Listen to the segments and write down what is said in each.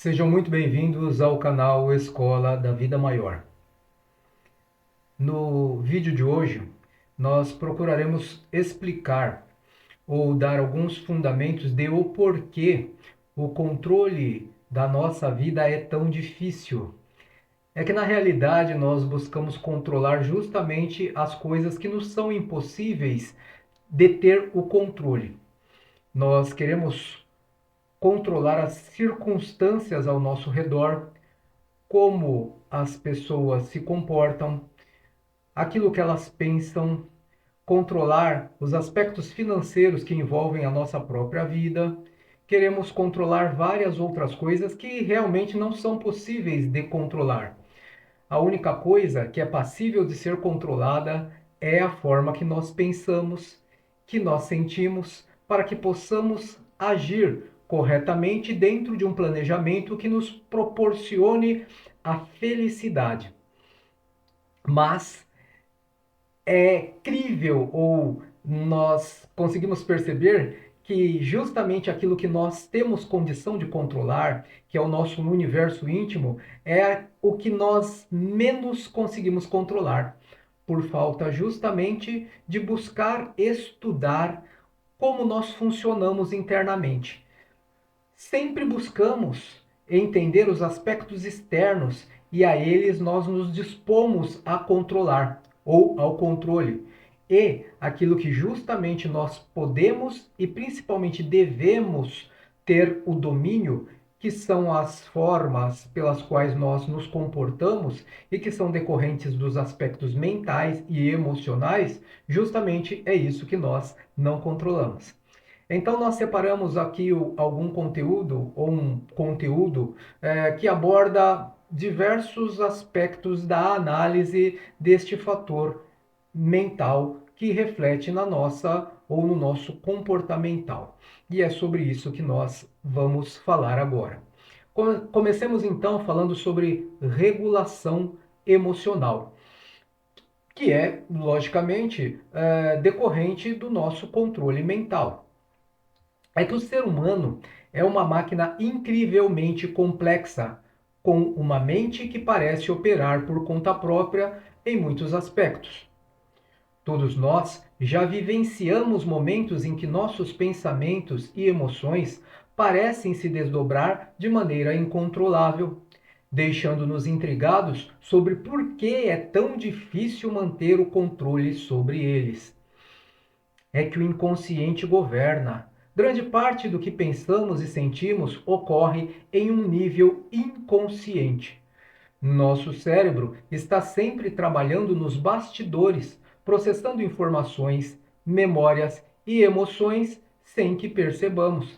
Sejam muito bem-vindos ao canal Escola da Vida Maior. No vídeo de hoje, nós procuraremos explicar ou dar alguns fundamentos de o porquê o controle da nossa vida é tão difícil. É que na realidade nós buscamos controlar justamente as coisas que nos são impossíveis de ter o controle. Nós queremos controlar as circunstâncias ao nosso redor, como as pessoas se comportam, aquilo que elas pensam, controlar os aspectos financeiros que envolvem a nossa própria vida. Queremos controlar várias outras coisas que realmente não são possíveis de controlar. A única coisa que é passível de ser controlada é a forma que nós pensamos, que nós sentimos, para que possamos agir corretamente dentro de um planejamento que nos proporcione a felicidade. Mas é crível ou nós conseguimos perceber que justamente aquilo que nós temos condição de controlar, que é o nosso universo íntimo, é o que nós menos conseguimos controlar, por falta justamente de buscar estudar como nós funcionamos internamente. Sempre buscamos entender os aspectos externos e a eles nós nos dispomos a controlar ou ao controle. E aquilo que justamente nós podemos e principalmente devemos ter o domínio, que são as formas pelas quais nós nos comportamos e que são decorrentes dos aspectos mentais e emocionais, justamente é isso que nós não controlamos. Então, nós separamos aqui algum conteúdo, ou um conteúdo que aborda diversos aspectos da análise deste fator mental que reflete na nossa ou no nosso comportamental. E é sobre isso que nós vamos falar agora. Comecemos então falando sobre regulação emocional, que é, logicamente, decorrente do nosso controle mental. É que o ser humano é uma máquina incrivelmente complexa, com uma mente que parece operar por conta própria em muitos aspectos. Todos nós já vivenciamos momentos em que nossos pensamentos e emoções parecem se desdobrar de maneira incontrolável, deixando-nos intrigados sobre por que é tão difícil manter o controle sobre eles. É que o inconsciente governa. Grande parte do que pensamos e sentimos ocorre em um nível inconsciente. Nosso cérebro está sempre trabalhando nos bastidores, processando informações, memórias e emoções sem que percebamos.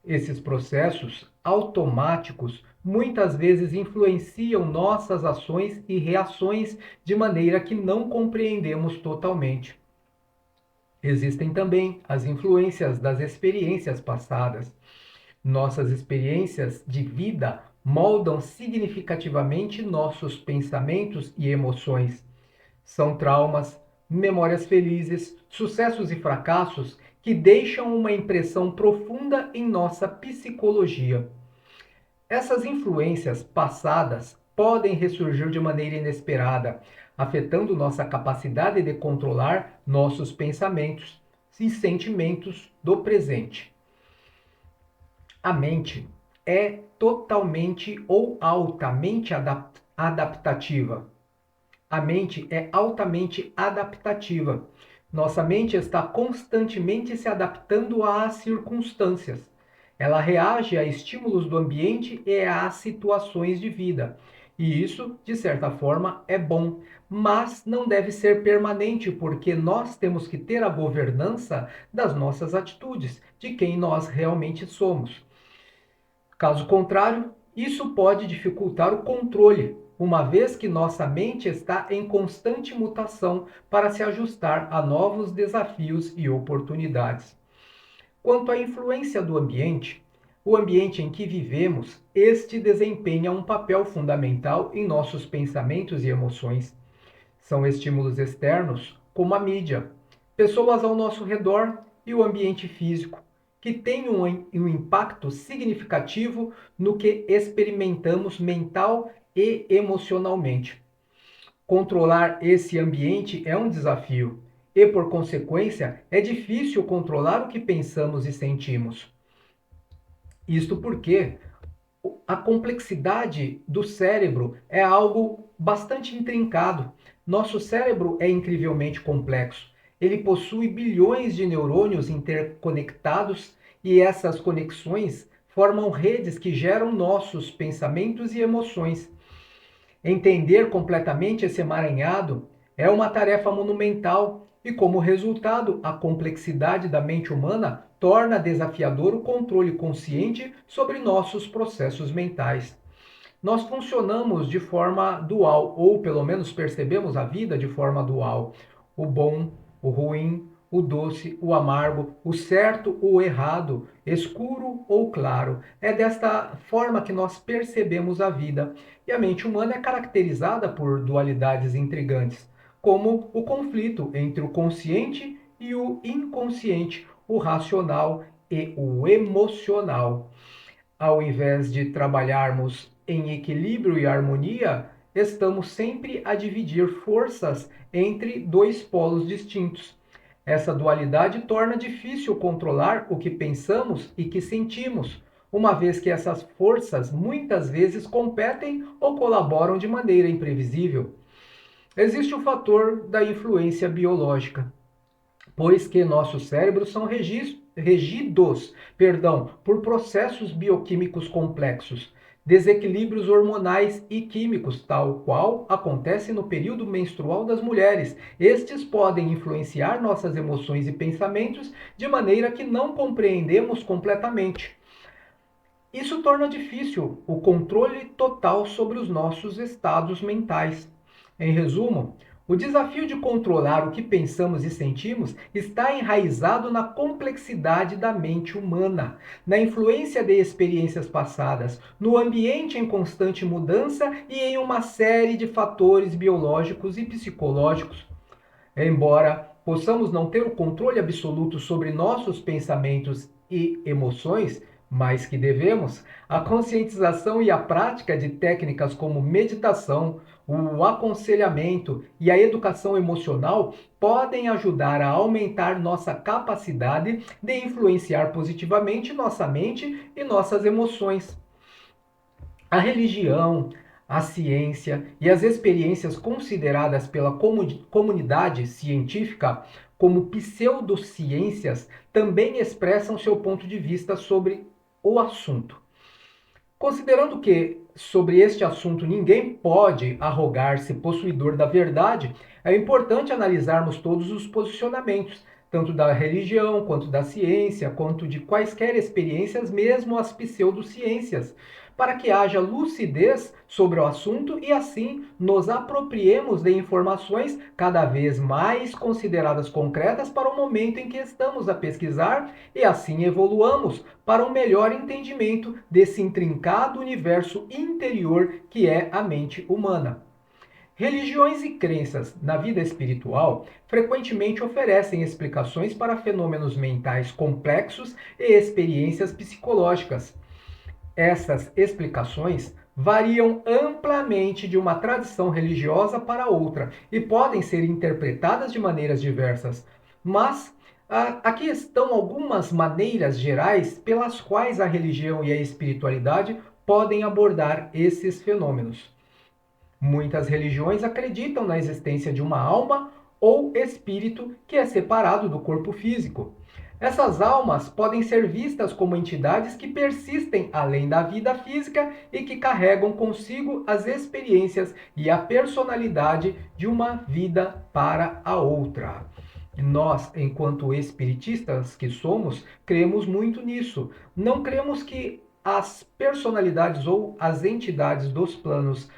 Esses processos automáticos muitas vezes influenciam nossas ações e reações de maneira que não compreendemos totalmente. Existem também as influências das experiências passadas. Nossas experiências de vida moldam significativamente nossos pensamentos e emoções. São traumas, memórias felizes, sucessos e fracassos que deixam uma impressão profunda em nossa psicologia. Essas influências passadas podem ressurgir de maneira inesperada, afetando nossa capacidade de controlar nossos pensamentos e sentimentos do presente. A mente é totalmente ou altamente adaptativa. A mente é altamente adaptativa. Nossa mente está constantemente se adaptando às circunstâncias. Ela reage a estímulos do ambiente e a situações de vida. E isso, de certa forma, é bom, mas não deve ser permanente, porque nós temos que ter a governança das nossas atitudes, de quem nós realmente somos. Caso contrário, isso pode dificultar o controle, uma vez que nossa mente está em constante mutação para se ajustar a novos desafios e oportunidades. Quanto à influência do ambiente, o ambiente em que vivemos, este desempenha um papel fundamental em nossos pensamentos e emoções. São estímulos externos, como a mídia, pessoas ao nosso redor e o ambiente físico, que têm um impacto significativo no que experimentamos mental e emocionalmente. Controlar esse ambiente é um desafio e, por consequência, é difícil controlar o que pensamos e sentimos. Isto porque a complexidade do cérebro é algo bastante intrincado. Nosso cérebro é incrivelmente complexo. Ele possui bilhões de neurônios interconectados e essas conexões formam redes que geram nossos pensamentos e emoções. Entender completamente esse emaranhado é uma tarefa monumental e, como resultado, a complexidade da mente humana torna desafiador o controle consciente sobre nossos processos mentais. Nós funcionamos de forma dual, ou pelo menos percebemos a vida de forma dual. O bom, o ruim, o doce, o amargo, o certo, o errado, escuro ou claro. É desta forma que nós percebemos a vida. E a mente humana é caracterizada por dualidades intrigantes, como o conflito entre o consciente e o inconsciente, o racional e o emocional. Ao invés de trabalharmos em equilíbrio e harmonia, estamos sempre a dividir forças entre dois polos distintos. Essa dualidade torna difícil controlar o que pensamos e que sentimos, uma vez que essas forças muitas vezes competem ou colaboram de maneira imprevisível. Existe o fator da influência biológica, pois que nossos cérebros são regidos, por processos bioquímicos complexos, desequilíbrios hormonais e químicos, tal qual acontece no período menstrual das mulheres. Estes podem influenciar nossas emoções e pensamentos de maneira que não compreendemos completamente. Isso torna difícil o controle total sobre os nossos estados mentais. Em resumo, o desafio de controlar o que pensamos e sentimos está enraizado na complexidade da mente humana, na influência de experiências passadas, no ambiente em constante mudança e em uma série de fatores biológicos e psicológicos. Embora possamos não ter o controle absoluto sobre nossos pensamentos e emoções, mas que devemos, a conscientização e a prática de técnicas como meditação, o aconselhamento e a educação emocional podem ajudar a aumentar nossa capacidade de influenciar positivamente nossa mente e nossas emoções. A religião, a ciência e as experiências consideradas pela comunidade científica como pseudociências também expressam seu ponto de vista sobre o assunto. Considerando que sobre este assunto ninguém pode arrogar-se possuidor da verdade, é importante analisarmos todos os posicionamentos, tanto da religião, quanto da ciência, quanto de quaisquer experiências, mesmo as pseudociências, para que haja lucidez sobre o assunto e assim nos apropriemos de informações cada vez mais consideradas concretas para o momento em que estamos a pesquisar e assim evoluamos para um melhor entendimento desse intrincado universo interior que é a mente humana. Religiões e crenças na vida espiritual frequentemente oferecem explicações para fenômenos mentais complexos e experiências psicológicas. Essas explicações variam amplamente de uma tradição religiosa para outra e podem ser interpretadas de maneiras diversas. Mas aqui estão algumas maneiras gerais pelas quais a religião e a espiritualidade podem abordar esses fenômenos. Muitas religiões acreditam na existência de uma alma ou espírito que é separado do corpo físico. Essas almas podem ser vistas como entidades que persistem além da vida física e que carregam consigo as experiências e a personalidade de uma vida para a outra. Nós, enquanto espiritistas que somos, cremos muito nisso. Não cremos que as personalidades ou as entidades dos planos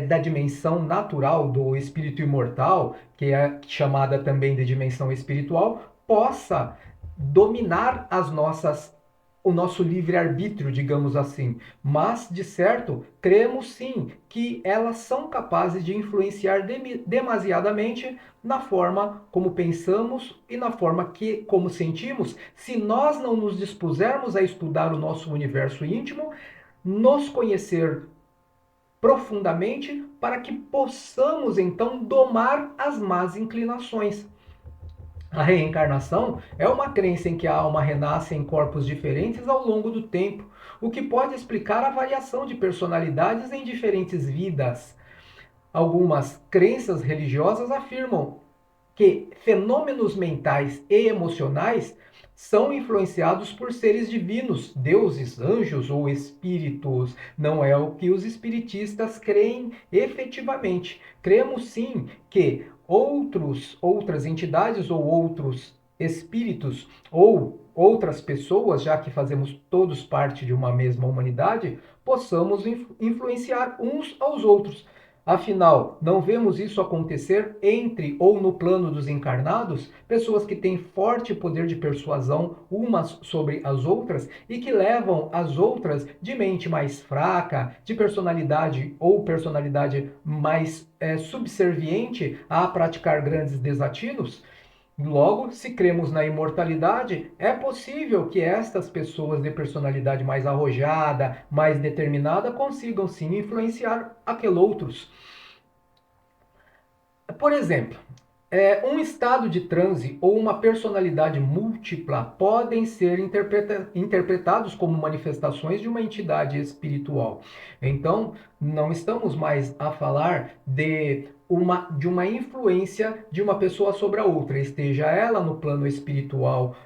da dimensão natural do espírito imortal, que é chamada também de dimensão espiritual, possa dominar as nossas o nosso livre-arbítrio, digamos assim, mas, de certo, cremos sim que elas são capazes de influenciar demasiadamente na forma como pensamos e na forma que, como sentimos, se nós não nos dispusermos a estudar o nosso universo íntimo, nos conhecer profundamente, para que possamos então domar as más inclinações. A reencarnação é uma crença em que a alma renasce em corpos diferentes ao longo do tempo, o que pode explicar a variação de personalidades em diferentes vidas. Algumas crenças religiosas afirmam que fenômenos mentais e emocionais são influenciados por seres divinos, deuses, anjos ou espíritos. Não é o que os espiritistas creem efetivamente. Cremos sim que outras entidades ou outros espíritos ou outras pessoas, já que fazemos todos parte de uma mesma humanidade, possamos influenciar uns aos outros. Afinal, não vemos isso acontecer entre ou no plano dos encarnados? Pessoas que têm forte poder de persuasão umas sobre as outras e que levam as outras de mente mais fraca, de personalidade ou personalidade mais subserviente a praticar grandes desatinos? Logo, se cremos na imortalidade, é possível que estas pessoas de personalidade mais arrojada, mais determinada, consigam sim influenciar aqueles. Por exemplo, um estado de transe ou uma personalidade múltipla podem ser interpretados como manifestações de uma entidade espiritual. Então, não estamos mais a falar de uma influência de uma pessoa sobre a outra, esteja ela no plano espiritual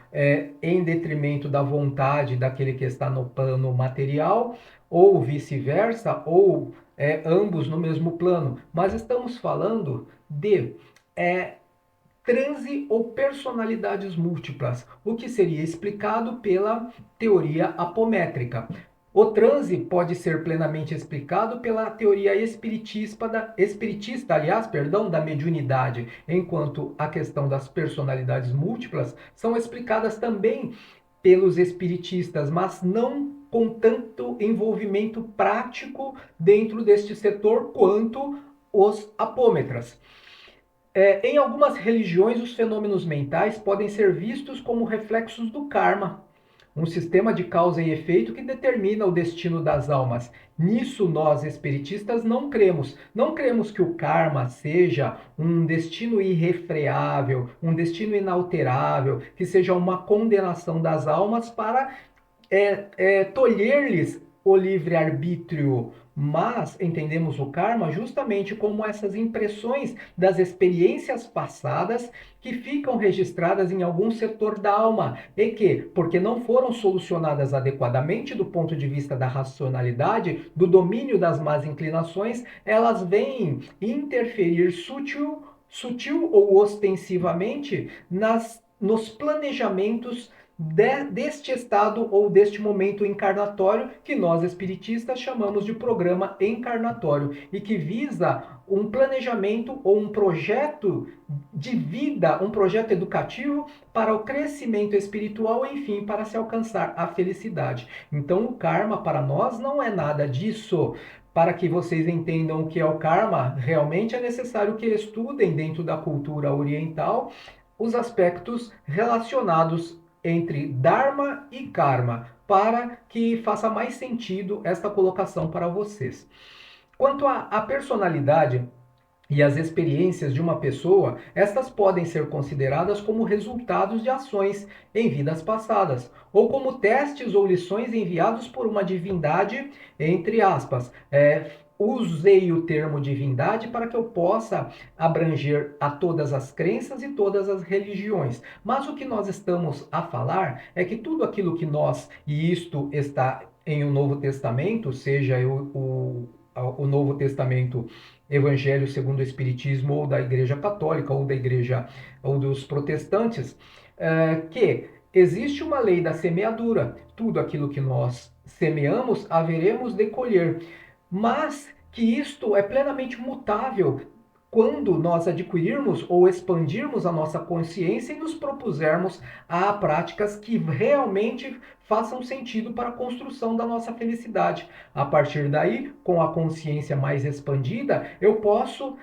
em detrimento da vontade daquele que está no plano material, ou vice-versa, ou ambos no mesmo plano. Mas estamos falando de é, transe ou personalidades múltiplas, o que seria explicado pela teoria apométrica. O transe pode ser plenamente explicado pela teoria espiritista, da mediunidade, enquanto a questão das personalidades múltiplas são explicadas também pelos espiritistas, mas não com tanto envolvimento prático dentro deste setor quanto os apômetras. Em algumas religiões, os fenômenos mentais podem ser vistos como reflexos do karma, um sistema de causa e efeito que determina o destino das almas. Nisso nós espiritistas não cremos. Não cremos que o karma seja um destino irrefreável, um destino inalterável, que seja uma condenação das almas para tolher-lhes o livre-arbítrio, mas entendemos o karma justamente como essas impressões das experiências passadas que ficam registradas em algum setor da alma e que, porque não foram solucionadas adequadamente do ponto de vista da racionalidade, do domínio das más inclinações, elas vêm interferir sutil ou ostensivamente nos planejamentos deste estado ou deste momento encarnatório que nós espiritistas chamamos de programa encarnatório e que visa um planejamento ou um projeto de vida, um projeto educativo para o crescimento espiritual, enfim, para se alcançar a felicidade. Então, o karma para nós não é nada disso. Para que vocês entendam o que é o karma, realmente é necessário que estudem dentro da cultura oriental os aspectos relacionados entre Dharma e Karma, para que faça mais sentido esta colocação para vocês. Quanto à personalidade e as experiências de uma pessoa, estas podem ser consideradas como resultados de ações em vidas passadas, ou como testes ou lições enviados por uma divindade, entre aspas. Usei o termo divindade para que eu possa abranger a todas as crenças e todas as religiões. Mas o que nós estamos a falar é que tudo aquilo que nós, e isto está em o Novo Testamento, seja o Novo Testamento Evangelho segundo o Espiritismo, ou da Igreja Católica, ou da Igreja, ou dos protestantes, que existe uma lei da semeadura. Tudo aquilo que nós semeamos, haveremos de colher. Mas que isto é plenamente mutável quando nós adquirirmos ou expandirmos a nossa consciência e nos propusermos a práticas que realmente façam sentido para a construção da nossa felicidade. A partir daí, com a consciência mais expandida, eu posso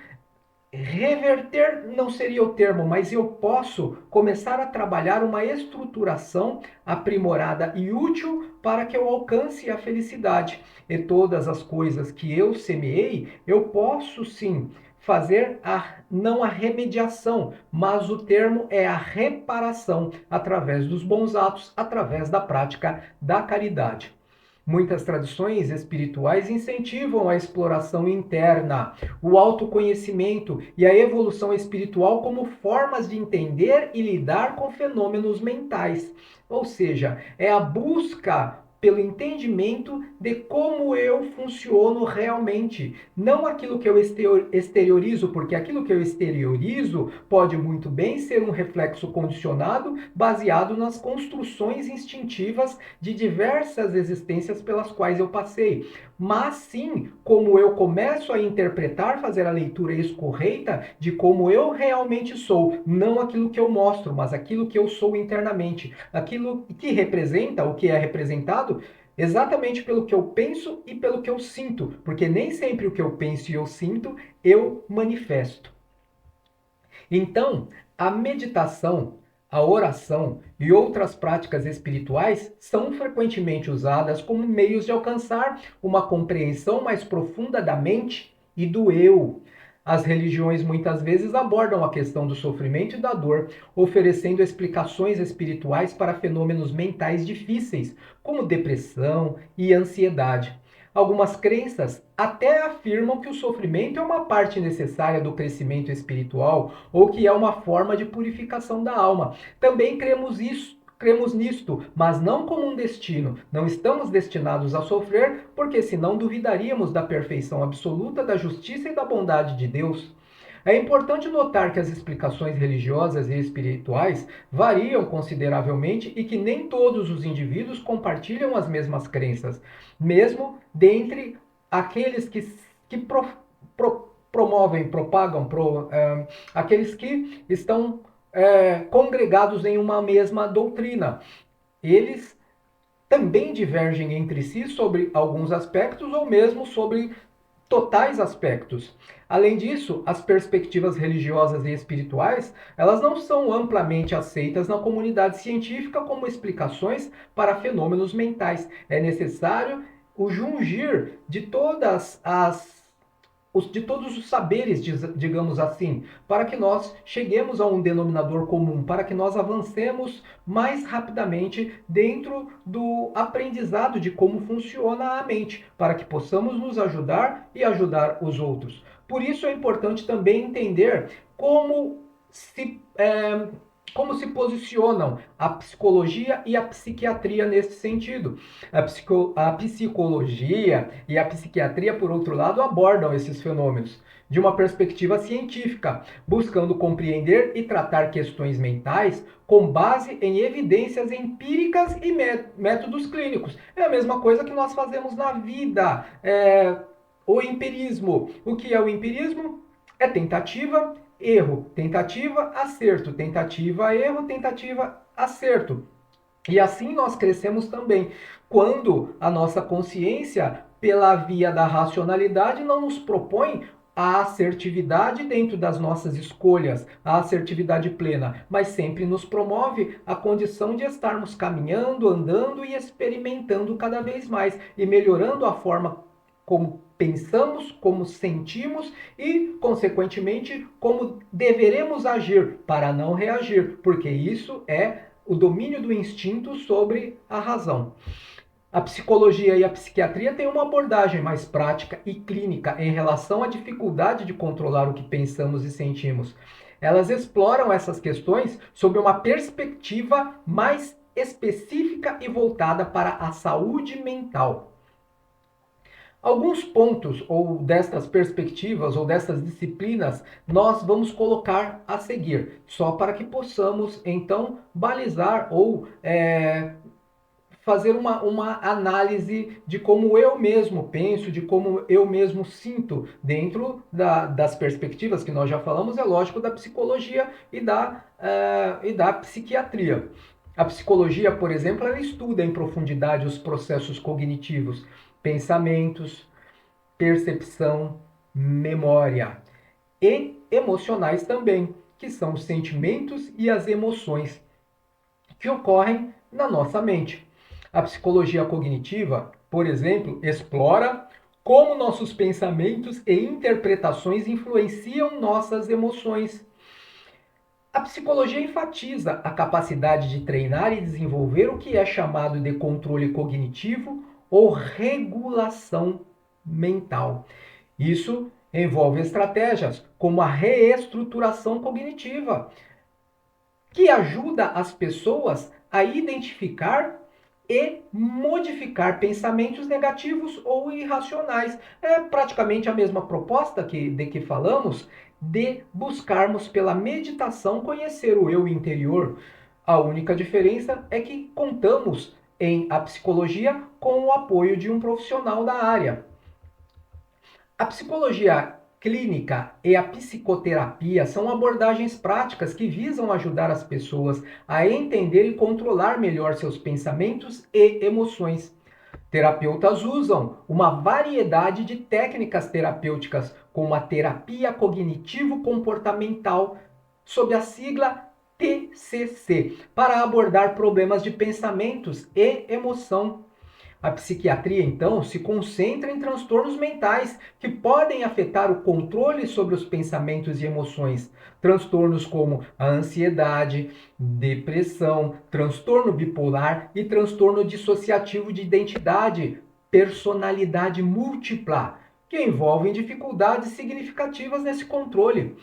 reverter, não seria o termo, mas eu posso começar a trabalhar uma estruturação aprimorada e útil para que eu alcance a felicidade. E todas as coisas que eu semeei, eu posso sim fazer não a remediação, mas o termo é a reparação através dos bons atos, através da prática da caridade. Muitas tradições espirituais incentivam a exploração interna, o autoconhecimento e a evolução espiritual como formas de entender e lidar com fenômenos mentais. Ou seja, é a busca pelo entendimento de como eu funciono realmente, não aquilo que eu exteriorizo, porque aquilo que eu exteriorizo pode muito bem ser um reflexo condicionado baseado nas construções instintivas de diversas existências pelas quais eu passei, mas sim como eu começo a interpretar, fazer a leitura escorreita de como eu realmente sou, não aquilo que eu mostro, mas aquilo que eu sou internamente, aquilo que representa, o que é representado exatamente pelo que eu penso e pelo que eu sinto, porque nem sempre o que eu penso e eu sinto eu manifesto. Então, a meditação, a oração e outras práticas espirituais são frequentemente usadas como meios de alcançar uma compreensão mais profunda da mente e do eu. As religiões muitas vezes abordam a questão do sofrimento e da dor, oferecendo explicações espirituais para fenômenos mentais difíceis, como depressão e ansiedade. Algumas crenças até afirmam que o sofrimento é uma parte necessária do crescimento espiritual ou que é uma forma de purificação da alma. Também cremos nisto, mas não como um destino. Não estamos destinados a sofrer, porque senão duvidaríamos da perfeição absoluta, da justiça e da bondade de Deus. É importante notar que as explicações religiosas e espirituais variam consideravelmente e que nem todos os indivíduos compartilham as mesmas crenças, mesmo dentre aqueles que promovem, propagam, aqueles que estão congregados em uma mesma doutrina. Eles também divergem entre si sobre alguns aspectos ou mesmo sobre totais aspectos. Além disso, as perspectivas religiosas e espirituais, elas não são amplamente aceitas na comunidade científica como explicações para fenômenos mentais. É necessário o jungir de todos os saberes, digamos assim, para que nós cheguemos a um denominador comum, para que nós avancemos mais rapidamente dentro do aprendizado de como funciona a mente, para que possamos nos ajudar e ajudar os outros. Por isso é importante também entender como se posicionam a psicologia e a psiquiatria nesse sentido. A psicologia e a psiquiatria, por outro lado, abordam esses fenômenos de uma perspectiva científica, buscando compreender e tratar questões mentais com base em evidências empíricas e métodos clínicos. É a mesma coisa que nós fazemos na vida. O empirismo. O que é o empirismo? É tentativa, erro, tentativa, acerto, tentativa, erro, tentativa, acerto. E assim nós crescemos também, quando a nossa consciência, pela via da racionalidade, não nos propõe a assertividade dentro das nossas escolhas, a assertividade plena, mas sempre nos promove a condição de estarmos caminhando, andando e experimentando cada vez mais e melhorando a forma como pensamos, como sentimos e, consequentemente, como deveremos agir para não reagir, porque isso é o domínio do instinto sobre a razão. A psicologia e a psiquiatria têm uma abordagem mais prática e clínica em relação à dificuldade de controlar o que pensamos e sentimos. Elas exploram essas questões sob uma perspectiva mais específica e voltada para a saúde mental. Alguns pontos ou destas perspectivas ou dessas disciplinas nós vamos colocar a seguir, só para que possamos então balizar ou fazer uma análise de como eu mesmo penso, de como eu mesmo sinto, dentro das perspectivas que nós já falamos, é lógico, da psicologia e da psiquiatria. A psicologia, por exemplo, ela estuda em profundidade os processos cognitivos, pensamentos, percepção, memória e emocionais também, que são os sentimentos e as emoções que ocorrem na nossa mente. A psicologia cognitiva, por exemplo, explora como nossos pensamentos e interpretações influenciam nossas emoções. A psicologia enfatiza a capacidade de treinar e desenvolver o que é chamado de controle cognitivo ou regulação mental. Isso envolve estratégias como a reestruturação cognitiva, que ajuda as pessoas a identificar e modificar pensamentos negativos ou irracionais. É praticamente a mesma proposta de que falamos, de buscarmos pela meditação conhecer o eu interior. A única diferença é que contamos em a psicologia com o apoio de um profissional da área. A psicologia clínica e a psicoterapia são abordagens práticas que visam ajudar as pessoas a entender e controlar melhor seus pensamentos e emoções. Terapeutas usam uma variedade de técnicas terapêuticas, como a terapia cognitivo-comportamental, sob a sigla TCC, para abordar problemas de pensamentos e emoção. A psiquiatria, então, se concentra em transtornos mentais que podem afetar o controle sobre os pensamentos e emoções. Transtornos como a ansiedade, depressão, transtorno bipolar e transtorno dissociativo de identidade, personalidade múltipla, que envolvem dificuldades significativas nesse controle.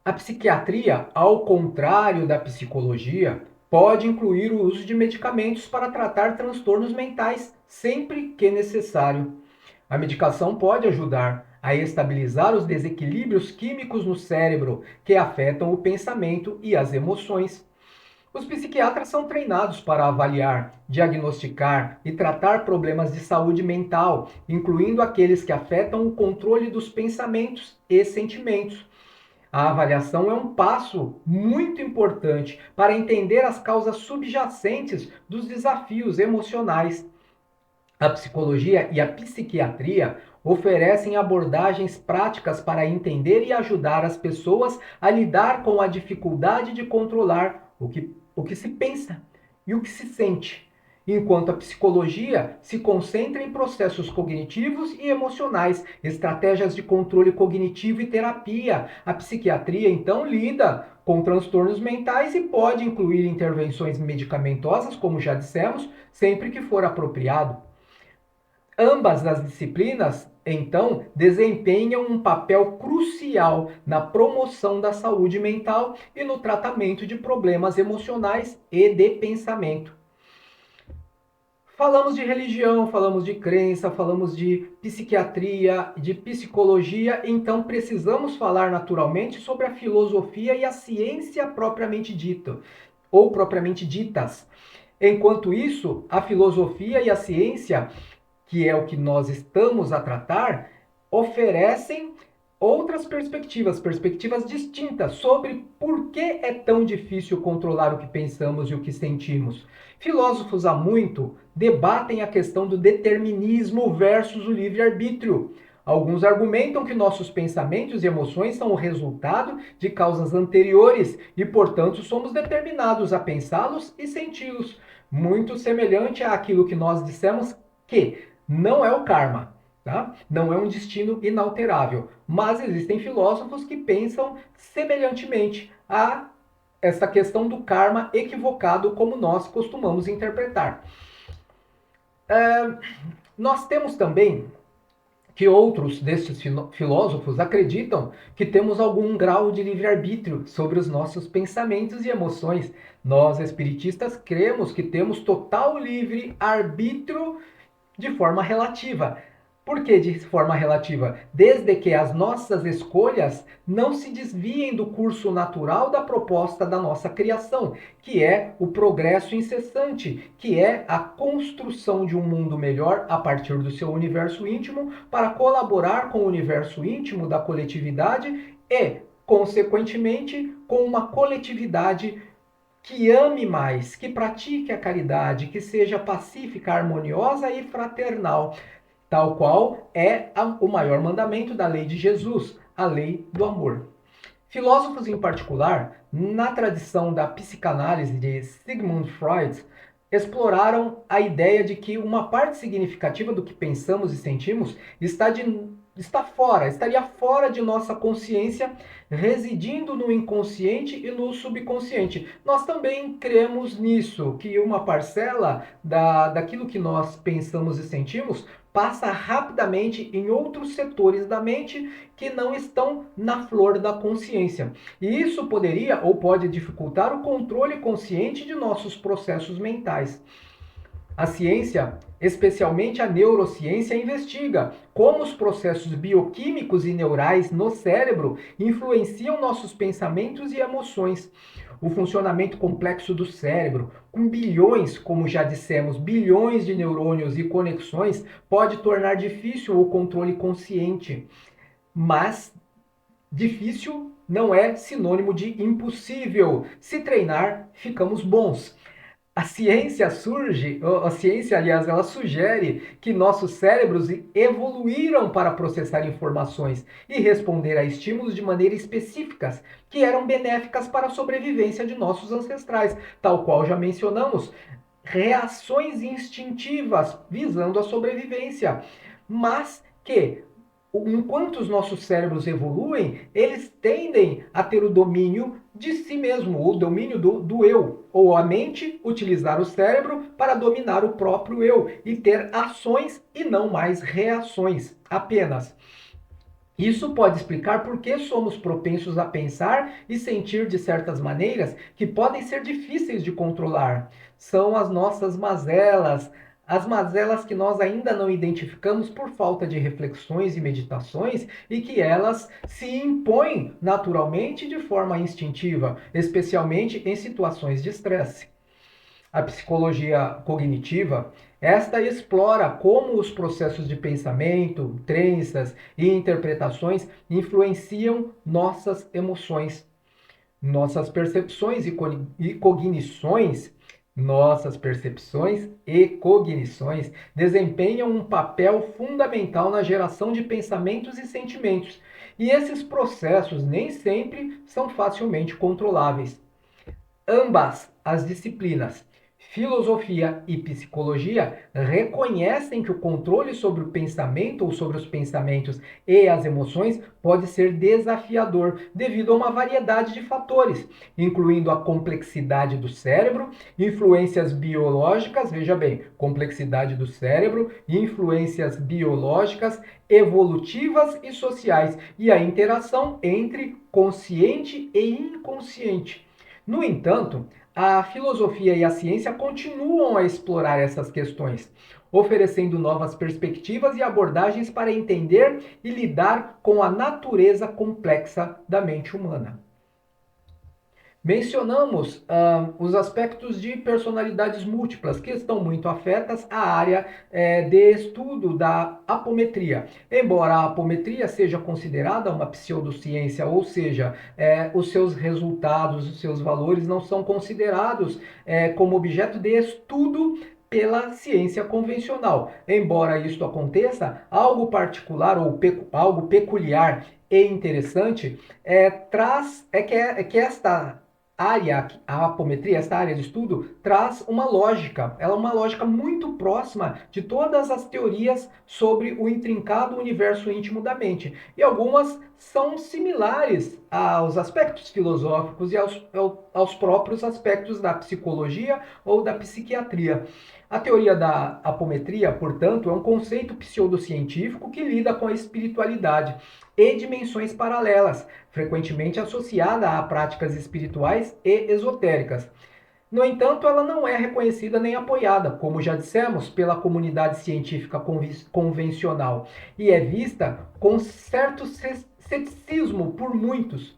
A psiquiatria, ao contrário da psicologia, pode incluir o uso de medicamentos para tratar transtornos mentais, sempre que necessário. A medicação pode ajudar a estabilizar os desequilíbrios químicos no cérebro que afetam o pensamento e as emoções. Os psiquiatras são treinados para avaliar, diagnosticar e tratar problemas de saúde mental, incluindo aqueles que afetam o controle dos pensamentos e sentimentos. A avaliação é um passo muito importante para entender as causas subjacentes dos desafios emocionais. A psicologia e a psiquiatria oferecem abordagens práticas para entender e ajudar as pessoas a lidar com a dificuldade de controlar o que se pensa e o que se sente, enquanto a psicologia se concentra em processos cognitivos e emocionais, estratégias de controle cognitivo e terapia. A psiquiatria, então, lida com transtornos mentais e pode incluir intervenções medicamentosas, como já dissemos, sempre que for apropriado. Ambas as disciplinas, então, desempenham um papel crucial na promoção da saúde mental e no tratamento de problemas emocionais e de pensamento. Falamos de religião, falamos de crença, falamos de psiquiatria, de psicologia, então precisamos falar naturalmente sobre a filosofia e a ciência propriamente dita, ou propriamente ditas. Enquanto isso, a filosofia e a ciência, que é o que nós estamos a tratar, oferecem outras perspectivas distintas sobre por que é tão difícil controlar o que pensamos e o que sentimos. Filósofos há muito debatem a questão do determinismo versus o livre-arbítrio. Alguns argumentam que nossos pensamentos e emoções são o resultado de causas anteriores e, portanto, somos determinados a pensá-los e senti-los. Muito semelhante àquilo que nós dissemos que não é o karma, tá? Não é um destino inalterável. Mas existem filósofos que pensam semelhantemente a essa questão do karma equivocado, como nós costumamos interpretar. Nós temos também que outros destes filósofos acreditam que temos algum grau de livre-arbítrio sobre os nossos pensamentos e emoções. Nós, espiritistas, cremos que temos total livre-arbítrio de forma relativa. Por que de forma relativa? Desde que as nossas escolhas não se desviem do curso natural da proposta da nossa criação, que é o progresso incessante, que é a construção de um mundo melhor a partir do seu universo íntimo, para colaborar com o universo íntimo da coletividade e, consequentemente, com uma coletividade que ame mais, que pratique a caridade, que seja pacífica, harmoniosa e fraternal, tal qual é o maior mandamento da lei de Jesus, a lei do amor. Filósofos em particular, na tradição da psicanálise de Sigmund Freud, exploraram a ideia de que uma parte significativa do que pensamos e sentimos estaria fora de nossa consciência, residindo no inconsciente e no subconsciente. Nós também cremos nisso, que uma parcela daquilo que nós pensamos e sentimos passa rapidamente em outros setores da mente que não estão na flor da consciência. E isso poderia ou pode dificultar o controle consciente de nossos processos mentais. A ciência, especialmente a neurociência, investiga como os processos bioquímicos e neurais no cérebro influenciam nossos pensamentos e emoções. O funcionamento complexo do cérebro, com bilhões, como já dissemos, bilhões de neurônios e conexões, pode tornar difícil o controle consciente. Mas difícil não é sinônimo de impossível. Se treinar, ficamos bons. A ciência, aliás, ela sugere que nossos cérebros evoluíram para processar informações e responder a estímulos de maneira específicas, que eram benéficas para a sobrevivência de nossos ancestrais, tal qual já mencionamos, reações instintivas visando a sobrevivência, mas que enquanto os nossos cérebros evoluem, eles tendem a ter o domínio de si mesmo, o domínio do eu, ou a mente utilizar o cérebro para dominar o próprio eu e ter ações e não mais reações apenas. Isso pode explicar por que somos propensos a pensar e sentir de certas maneiras que podem ser difíceis de controlar. São as nossas mazelas, as mazelas que nós ainda não identificamos por falta de reflexões e meditações e que elas se impõem naturalmente de forma instintiva, especialmente em situações de estresse. A psicologia cognitiva, esta explora como os processos de pensamento, crenças e interpretações influenciam nossas emoções, nossas percepções e cognições. Nossas percepções e cognições desempenham um papel fundamental na geração de pensamentos e sentimentos, e esses processos nem sempre são facilmente controláveis. Ambas as disciplinas, filosofia e psicologia, reconhecem que o controle sobre o pensamento ou sobre os pensamentos e as emoções pode ser desafiador devido a uma variedade de fatores, incluindo a complexidade do cérebro, influências biológicas, veja bem, complexidade do cérebro, influências biológicas, evolutivas e sociais, e a interação entre consciente e inconsciente. No entanto, a filosofia e a ciência continuam a explorar essas questões, oferecendo novas perspectivas e abordagens para entender e lidar com a natureza complexa da mente humana. Mencionamos os aspectos de personalidades múltiplas, que estão muito afetas à área de estudo da apometria. Embora a apometria seja considerada uma pseudociência, ou seja, os seus resultados, os seus valores não são considerados como objeto de estudo pela ciência convencional. Embora isto aconteça, algo particular ou algo peculiar e interessante que esta área, a apometria, esta área de estudo, traz uma lógica. Ela é uma lógica muito próxima de todas as teorias sobre o intrincado universo íntimo da mente. E algumas são similares aos aspectos filosóficos e aos próprios aspectos da psicologia ou da psiquiatria. A teoria da apometria, portanto, é um conceito pseudocientífico que lida com a espiritualidade e dimensões paralelas, frequentemente associada a práticas espirituais e esotéricas. No entanto, ela não é reconhecida nem apoiada, como já dissemos, pela comunidade científica convencional e é vista com certo ceticismo por muitos.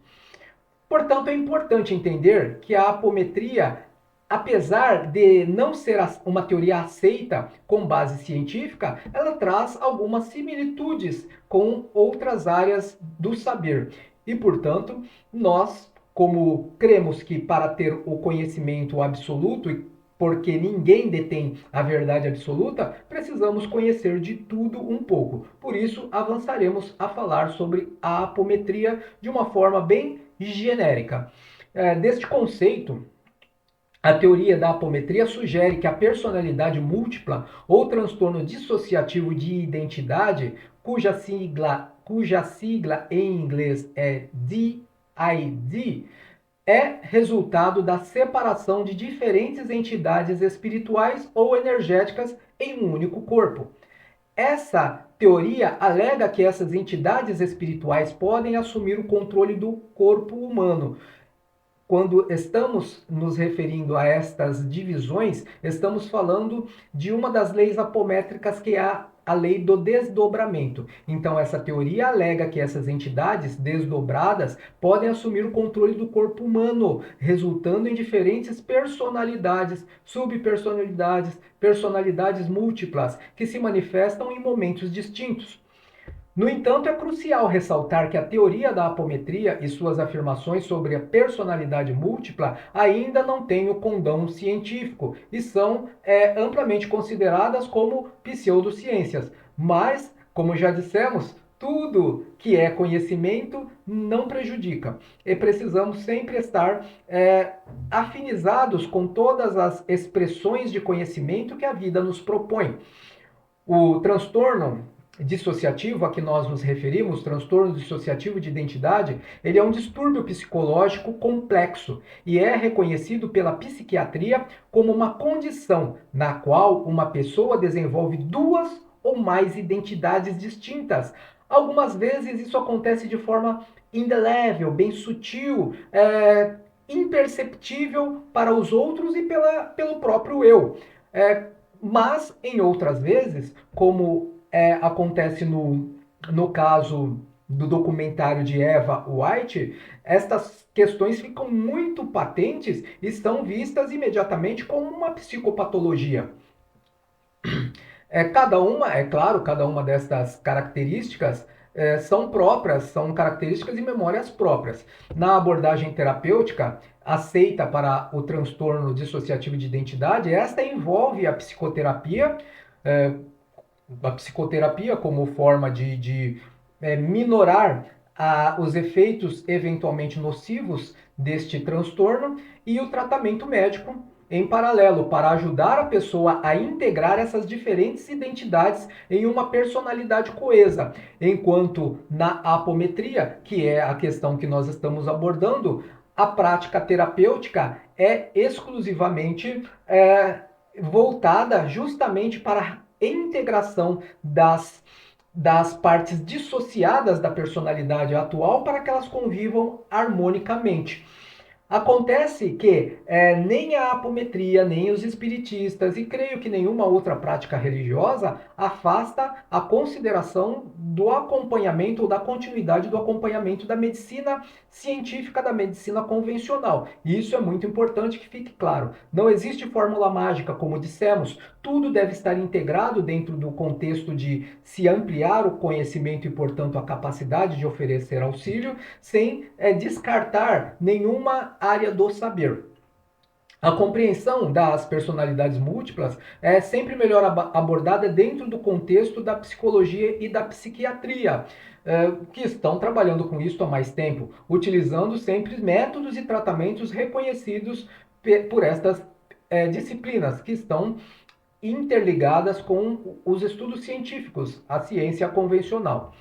Portanto, é importante entender que a apometria, apesar de não ser uma teoria aceita com base científica, ela traz algumas similitudes com outras áreas do saber. E, portanto, nós, como cremos que para ter o conhecimento absoluto, e porque ninguém detém a verdade absoluta, precisamos conhecer de tudo um pouco. Por isso, avançaremos a falar sobre a apometria de uma forma bem genérica. Deste conceito, a teoria da apometria sugere que a personalidade múltipla ou transtorno dissociativo de identidade, cuja sigla em inglês é DID, é resultado da separação de diferentes entidades espirituais ou energéticas em um único corpo. Essa teoria alega que essas entidades espirituais podem assumir o controle do corpo humano. Quando estamos nos referindo a estas divisões, estamos falando de uma das leis apométricas, que é a lei do desdobramento. Então, essa teoria alega que essas entidades desdobradas podem assumir o controle do corpo humano, resultando em diferentes personalidades, subpersonalidades, personalidades múltiplas, que se manifestam em momentos distintos. No entanto, é crucial ressaltar que a teoria da apometria e suas afirmações sobre a personalidade múltipla ainda não têm o condão científico e são amplamente consideradas como pseudociências. Mas, como já dissemos, tudo que é conhecimento não prejudica. E precisamos sempre estar afinizados com todas as expressões de conhecimento que a vida nos propõe. O transtorno dissociativo a que nós nos referimos, transtorno dissociativo de identidade, ele é um distúrbio psicológico complexo e é reconhecido pela psiquiatria como uma condição na qual uma pessoa desenvolve duas ou mais identidades distintas. Algumas vezes isso acontece de forma indelével, bem sutil, imperceptível para os outros e pelo próprio eu. Mas, em outras vezes, como acontece no caso do documentário de Eva White, estas questões ficam muito patentes e são vistas imediatamente como uma psicopatologia. Cada uma, é claro, cada uma destas características são próprias, são características e memórias próprias. Na abordagem terapêutica aceita para o transtorno dissociativo de identidade, esta envolve a psicoterapia como forma de minorar os efeitos eventualmente nocivos deste transtorno e o tratamento médico em paralelo, para ajudar a pessoa a integrar essas diferentes identidades em uma personalidade coesa. Enquanto na apometria, que é a questão que nós estamos abordando, a prática terapêutica é exclusivamente voltada justamente para a integração das partes dissociadas da personalidade atual para que elas convivam harmonicamente. Acontece que nem a apometria, nem os espiritistas, e creio que nenhuma outra prática religiosa, afasta a consideração do acompanhamento ou da continuidade do acompanhamento da medicina científica, da medicina convencional. E isso é muito importante que fique claro. Não existe fórmula mágica, como dissemos, tudo deve estar integrado dentro do contexto de se ampliar o conhecimento e, portanto, a capacidade de oferecer auxílio, sem descartar nenhuma área do saber. A compreensão das personalidades múltiplas é sempre melhor abordada dentro do contexto da psicologia e da psiquiatria, que estão trabalhando com isso há mais tempo, utilizando sempre métodos e tratamentos reconhecidos por estas disciplinas, que estão interligadas com os estudos científicos, a ciência convencional.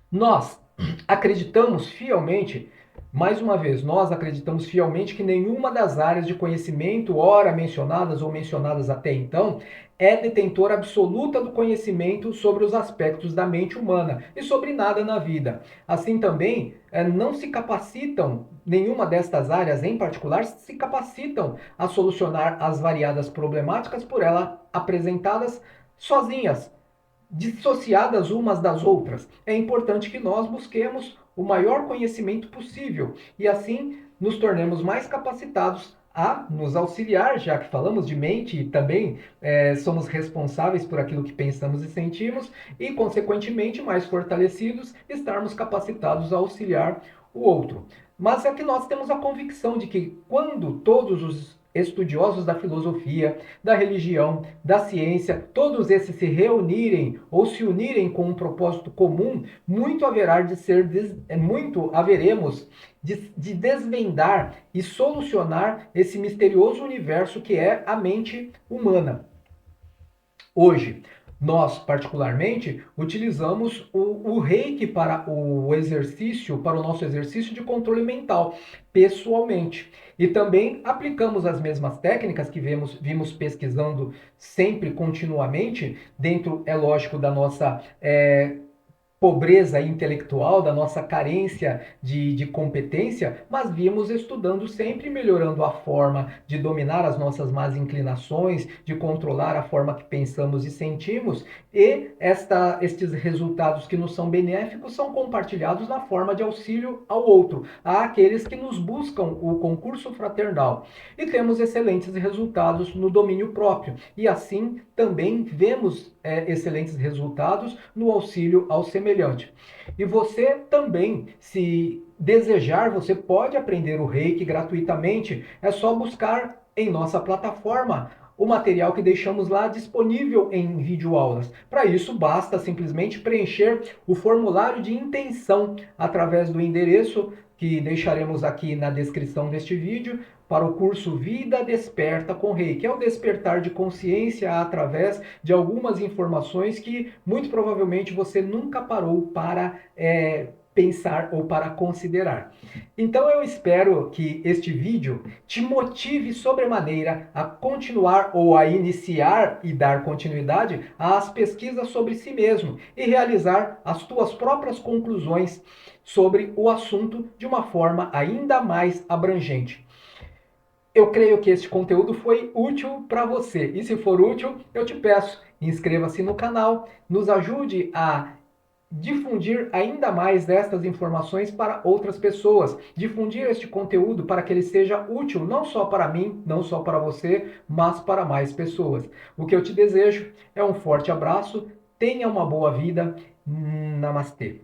Nós acreditamos fielmente Mais uma vez, nós acreditamos fielmente que nenhuma das áreas de conhecimento, ora mencionadas ou mencionadas até então, é detentora absoluta do conhecimento sobre os aspectos da mente humana e sobre nada na vida. Assim também, não se capacitam, nenhuma destas áreas em particular, se capacitam a solucionar as variadas problemáticas por ela apresentadas sozinhas, dissociadas umas das outras. É importante que nós busquemos o maior conhecimento possível e assim nos tornemos mais capacitados a nos auxiliar, já que falamos de mente e também somos responsáveis por aquilo que pensamos e sentimos, e, consequentemente, mais fortalecidos, estarmos capacitados a auxiliar o outro. Mas é que nós temos a convicção de que quando todos os estudiosos da filosofia, da religião, da ciência, todos esses se reunirem ou se unirem com um propósito comum, muito haverá de ser, muito haveremos de desvendar e solucionar esse misterioso universo que é a mente humana. Hoje, nós, particularmente, utilizamos o Reiki para o exercício, para o nosso exercício de controle mental, pessoalmente. E também aplicamos as mesmas técnicas que vimos pesquisando sempre, continuamente, dentro, é lógico, da nossa pobreza intelectual, da nossa carência de competência, mas vimos estudando sempre, melhorando a forma de dominar as nossas más inclinações, de controlar a forma que pensamos e sentimos, e estes resultados que nos são benéficos são compartilhados na forma de auxílio ao outro, àqueles que nos buscam o concurso fraternal. E temos excelentes resultados no domínio próprio, e assim também vemos excelentes resultados no auxílio ao semelhante. E você também, se desejar, você pode aprender o Reiki gratuitamente. É só buscar em nossa plataforma o material que deixamos lá disponível em videoaulas. Para isso, basta simplesmente preencher o formulário de intenção através do endereço que deixaremos aqui na descrição deste vídeo, para o curso Vida Desperta com Reiki, que é o despertar de consciência através de algumas informações que muito provavelmente você nunca parou para pensar ou para considerar. Então eu espero que este vídeo te motive sobremaneira a continuar ou a iniciar e dar continuidade às pesquisas sobre si mesmo e realizar as tuas próprias conclusões sobre o assunto de uma forma ainda mais abrangente. Eu creio que este conteúdo foi útil para você. E se for útil, eu te peço, inscreva-se no canal, nos ajude a difundir ainda mais destas informações para outras pessoas, difundir este conteúdo para que ele seja útil não só para mim, não só para você, mas para mais pessoas. O que eu te desejo é um forte abraço, tenha uma boa vida, namastê.